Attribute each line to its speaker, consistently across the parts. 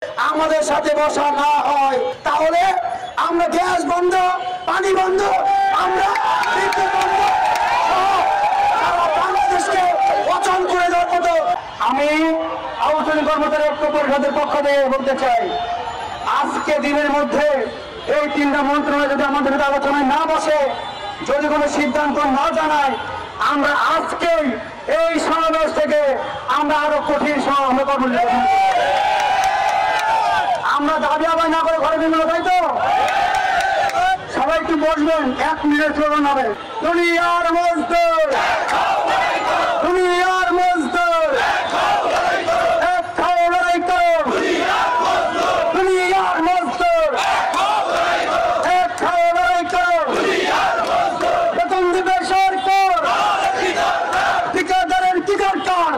Speaker 1: আমাদের সাথে বসা না হয় তাহলে আমরা গ্যাস বন্ধ, পানি বন্ধ, আমরা বিদ্যুৎ বন্ধ সারা বাংলাদেশকে অচল করে দেওয়ার মতো আমি আহ্বান কর্মচারী ঐক্য পরিষদের পক্ষ থেকে বলতে চাই, আজকে দিনের মধ্যে এই তিনটা মন্ত্রণালয় যদি আমাদের আলোচনায় না বসে, যদি কোনো সিদ্ধান্ত না জানায়, আমরা আজকেই এই সমাবেশ থেকে আমরা আরো কঠিন আমরা কর্মসূচি আমরা দাবি আদায় না করে ঘরে দিন, তাই তো? সবাই একটু বসবেন, 1 মিনিট স্লোগান হবে, দুনিয়ার মজদুর, দুনিয়ার মজদুর, এক খাও লড়াই করো, দুনিয়ার মজদুর, এক খাও লড়াই করো, বেতন দেবে সরকার, ঠিকাদারের কি দরকার,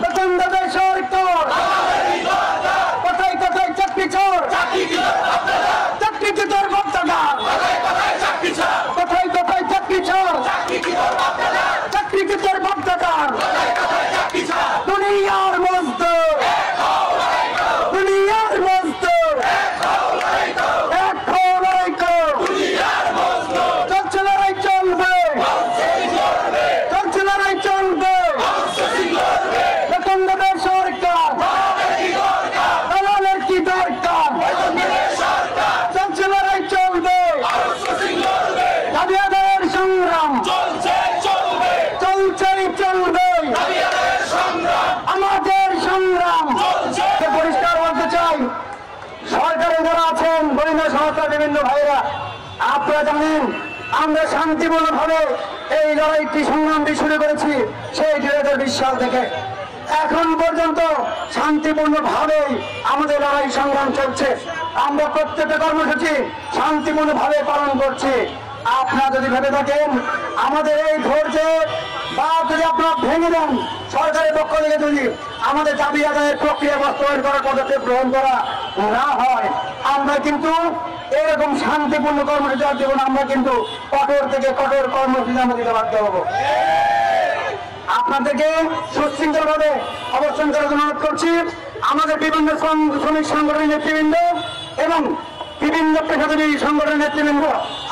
Speaker 1: বেতন দেবে সরকার, কোথায় কোথায় চাকরি চোর, চাকরি কি তোর ভক্তদার, কোথায় কোথায় চাকরি চোর, চাকরি কি তোর ভক্তদার, দুনিয়ার মজদুর, দুনিয়ার মজদুর, এক খাও লড়াই করো, চলছে লড়াই চলবে, চলছে লড়াই চলবে, বেতন দেবে সরকার, দালালের কি দরকার, চলছে লড়াই চলবে, দাবি আদায়ের সংগ্রাম চলছেই চলবে, আমাদের সংগ্রাম পরিষ্কার বলতে চাই। সরকারে যারা আছেন, বিভিন্ন সংস্থার বিভিন্ন ভাইরা, আপনারা জানেন আমরা শান্তিপূর্ণ ভাবে এই লড়াইটি সংগ্রামটি শুরু করেছি সেই 2020 সাল থেকে এখন পর্যন্ত শান্তিপূর্ণ ভাবেই আমাদের লড়াই সংগ্রাম চলছে। আমরা প্রত্যেকটা কর্মসূচি শান্তিপূর্ণ ভাবে পালন করছি। আপনারা যদি ভেবে থাকেন আমাদের এই ধৈর্য বা যদি আপনারা ভেঙে দেন, সরকারের পক্ষ থেকে যদি আমাদের দাবি আদায়ের প্রক্রিয়া বাস্তবায়ন করার পদক্ষেপ গ্রহণ করা না হয়, আমরা কিন্তু এরকম শান্তিপূর্ণ কর্মসূচি আর দেব না, আমরা কিন্তু কঠোর থেকে কঠোর কর্মসূচি আমরা দিতে বাধ্য হবো। আপনাদেরকে সুশৃঙ্খল ভাবে অবস্থান করার জন্য অনুরোধ করছি। আমাদের বিভিন্ন শ্রমিক সংগঠনের নেতৃবৃন্দ এবং বিভিন্ন পেশাজীবী সংগঠনের নেতৃবৃন্দ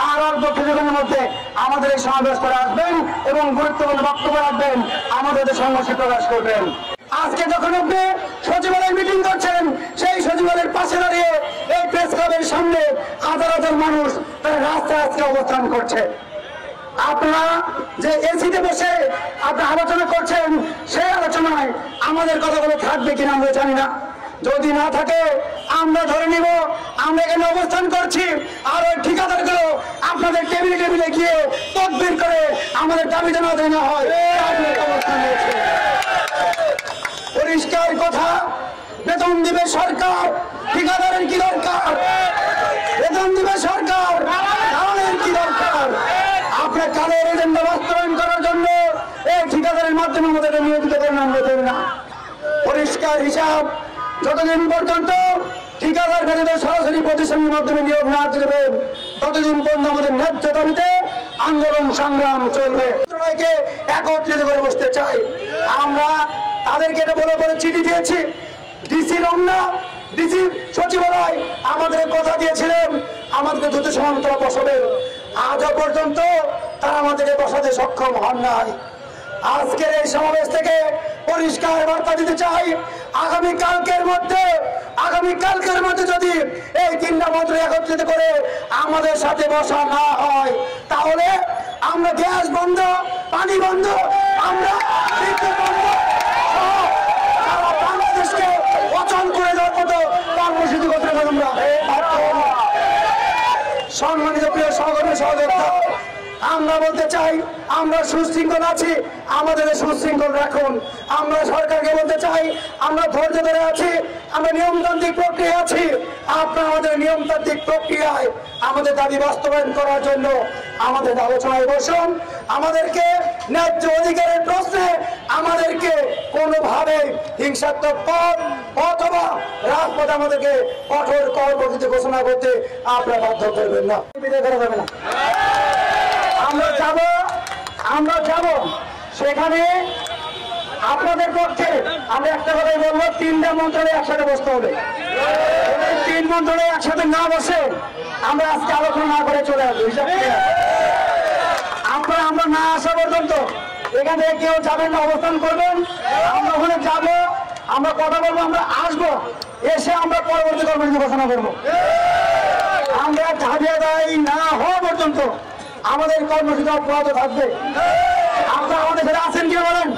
Speaker 1: আর অল্প কিছুদিনের মধ্যে আমাদের এই সমাবেশ করে আসবেন এবং গুরুত্বপূর্ণ বক্তব্য রাখবেন, আমাদের সংঘর্ষে প্রকাশ করবেন। আজকে যখন আপনি সচিবালয় মিটিং করছেন, সেই সচিবালয়ের পাশে দাঁড়িয়ে এই প্রেস ক্লাবের সামনে হাজার হাজার মানুষ তারা রাস্তায় আজকে অবস্থান করছে। আপনারা যে এসিতে বসে আপনারা আলোচনা করছেন, সেই আলোচনায় আমাদের কথাগুলো থাকবে কিনা আমরা জানি না। যদি না থাকে আমরা ধরে নিব আমরা এখানে অবস্থান করছি, আর ওই ঠিকাদারগুলো আপনাদের টেবিলে টেবিলে গিয়ে তদবির করে আমাদের দাবি জানা দেওয়া হয়। পরিষ্কার কথা, বেতন দিবে সরকার, ঠিকাদারের কি দরকার, বেতন দিবে সরকার, দালালের কি দরকার। আপনার কালের এজেন্ডা বাস্তবায়ন করার জন্য এই ঠিকাদারের মাধ্যমে আমাদের নিয়োজিত করেন, আমরা দেব না। পরিষ্কার হিসাব, যতদিন পর্যন্ত ঠিকাদার খানিদের সরাসরি প্রতিষ্ঠানের মাধ্যমে নিয়োগ না দেবেন, ততদিন পর্যন্ত আমাদের ন্যায্য দাবিতে আন্দোলন সংগ্রাম চলবে। একত্রিত করে বসতে চাই। আমরা তাদেরকে এটা বলে চিঠি দিয়েছি, ডিসি রমনা, ডিসি সচিবালয় আমাদের কথা দিয়েছিলেন আমাদেরকে দ্রুত সমান্তরাল বসাবে। আজও পর্যন্ত তারা আমাদেরকে বসাতে সক্ষম হন নাই। আজকের এই সমাবেশ থেকে পরিষ্কার বার্তা দিতে চাই, আগামীকালকের মধ্যে যদি এই তিনটা মন্ত্রী একত্রিত করে আমাদের সাথে বসা না হয়, তাহলে আমরা গ্যাস বন্ধ, পানি বন্ধ, আমরা বিদ্যুৎ বন্ধ সারা বাংলাদেশকে অচল করে দেওয়ার মতো কর্মসূচি করতে আমরা সম্মানিত প্রিয় সহকর্মী সহযোদ্ধা, আমরা বলতে চাই আমরা সুশৃঙ্খল আছি, আমাদের সুশৃঙ্খল রাখুন। আমরা সরকারকে বলতে চাই আমরা ধৈর্য ধরে আছি, আমরা নিয়মতান্ত্রিক প্রক্রিয়া আছি। আপনারা আমাদের নিয়মতান্ত্রিক প্রক্রিয়ায় আমাদের দাবি বাস্তবায়ন করার জন্য আমাদের আলোচনায় বসুন। আমাদেরকে ন্যায্য অধিকারের প্রশ্নে আমাদেরকে কোনোভাবে হিংসাত্মক পথ অথবা রাজপথ আমাদেরকে কঠোর কর্মসূচি ঘোষণা করতে আপনারা বাধ্য করবেন না, বিদায় করা যাবে না। আমরা যাব সেখানে আপনাদের পক্ষে আমি একটা কথাই বলবো, তিনটা মন্ত্রণালয় একসাথে বসতে হবে। তিন মন্ত্রণালয় একসাথে না বসে আমরা আজকে আলোচনা না করে চলে আসবো। আমরা না আসা পর্যন্ত এখান থেকে কেউ যাবেন না, অবস্থান করবেন। আমরা ওখানে যাবো, আমরা কথা বলবো, আমরা আসবো, এসে আমরা পরবর্তী কর্মসূচি ঘোষণা করবো। আমরা দাবি না হওয়া পর্যন্ত আমাদের কর্মসূচি অব্যাহত থাকবে। আপনারা আমাদের সাথে আছেন কি বলেন?